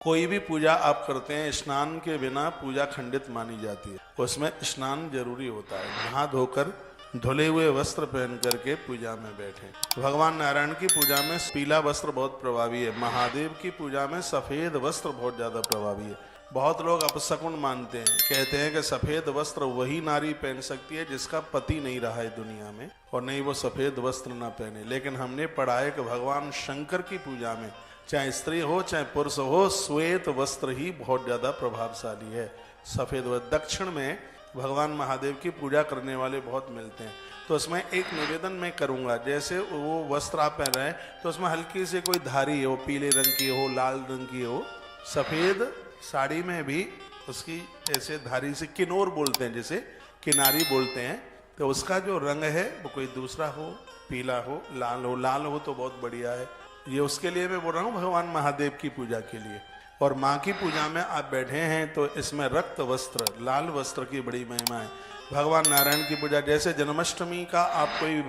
कोई भी पूजा आप करते हैं, स्नान के बिना पूजा खंडित मानी जाती है। उसमें स्नान जरूरी होता है। नहा धोकर धुले हुए वस्त्र पहन करके पूजा में बैठे। भगवान नारायण की पूजा में पीला वस्त्र बहुत प्रभावी है। महादेव की पूजा में सफेद वस्त्र बहुत ज्यादा प्रभावी है। बहुत लोग अपशकुन मानते हैं, कहते हैं कि सफेद वस्त्र वही नारी पहन सकती है जिसका पति नहीं रहा है दुनिया में, और नहीं वो सफेद वस्त्र ना पहने। लेकिन हमने पढ़ा है कि भगवान शंकर की पूजा में चाहे स्त्री हो चाहे पुरुष हो, श्वेत वस्त्र ही बहुत ज्यादा प्रभावशाली है। सफेद वस्त्र दक्षिण में भगवान महादेव की पूजा करने वाले बहुत मिलते हैं। तो उसमें एक निवेदन मैं करूंगा, जैसे वो वस्त्र आप पहन रहे हैं तो उसमें हल्की से कोई धारी हो, पीले रंग की हो, लाल रंग की हो। सफेद साड़ी में भी उसकी ऐसे धारी से किनोर बोलते हैं, जैसे किनारी बोलते हैं, तो उसका जो रंग है वो कोई दूसरा हो, पीला हो, लाल हो। लाल हो तो बहुत बढ़िया है। ये उसके लिए मैं बोल रहा हूँ, भगवान महादेव की पूजा के लिए। और माँ की पूजा में आप बैठे हैं तो इसमें रक्त वस्त्र, लाल वस्त्र की बड़ी महिमा है। भगवान नारायण की पूजा, जैसे जन्माष्टमी का आप कोई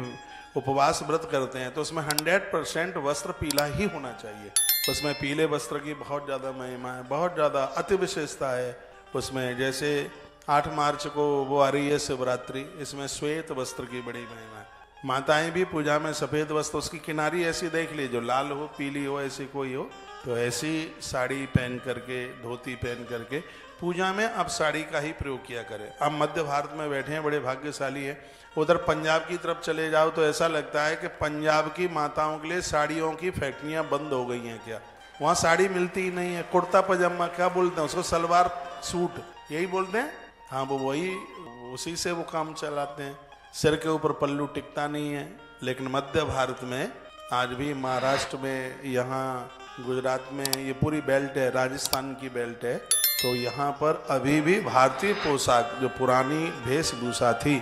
उपवास व्रत करते हैं तो उसमें 100% वस्त्र पीला ही होना चाहिए। उसमें पीले वस्त्र की बहुत ज़्यादा महिमा है, बहुत ज़्यादा अति विशेषता है उसमें। जैसे 8 मार्च को वो आ रही है शिवरात्रि, इसमें श्वेत वस्त्र की बड़ी महिमा है। माताएं भी पूजा में सफ़ेद वस्त्र, उसकी किनारी ऐसी देख ली जो लाल हो, पीली हो, ऐसी कोई हो, तो ऐसी साड़ी पहन करके, धोती पहन करके पूजा में आप साड़ी का ही प्रयोग किया करें। आप मध्य भारत में बैठे हैं, बड़े भाग्यशाली हैं। उधर पंजाब की तरफ चले जाओ तो ऐसा लगता है कि पंजाब की माताओं के लिए साड़ियों की फैक्ट्रियां बंद हो गई हैं क्या। वहाँ साड़ी मिलती ही नहीं है। कुर्ता पजामा क्या बोलते हैं उसको, सलवार सूट यही बोलते हैं। हाँ, वो वही, उसी से वो काम चलाते हैं। सिर के ऊपर पल्लू टिकता नहीं है। लेकिन मध्य भारत में आज भी, महाराष्ट्र में, यहाँ गुजरात में, ये पूरी बेल्ट है, राजस्थान की बेल्ट है, तो यहाँ पर अभी भी भारतीय पोशाक, जो पुरानी वेशभूषा थी,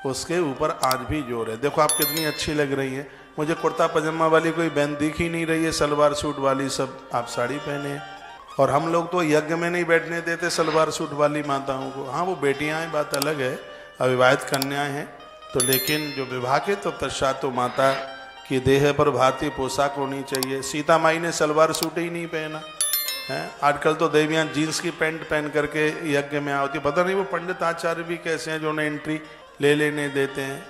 उसके ऊपर आज भी जोर है। देखो आप कितनी अच्छी लग रही है। मुझे कुर्ता पजामा वाली कोई बहन दिख ही नहीं रही है, सलवार सूट वाली सब आप साड़ी पहने हैं। और हम लोग तो यज्ञ में नहीं बैठने देते सलवार सूट वाली माताओं को। हाँ, वो बेटियां हैं, बात अलग है, अविवाहित कन्याएं हैं तो, लेकिन जो विवाह के तो तत्पश्चात तो माता की देह पर भारतीय पोशाक होनी चाहिए। सीता माई ने सलवार सूट ही नहीं पहना है। आजकल तो देवियां जीन्स की पैंट पहन करके यज्ञ में आती। पता नहीं वो पंडित आचार्य भी कैसे हैं जो उन्हें एंट्री ले लेने देते हैं।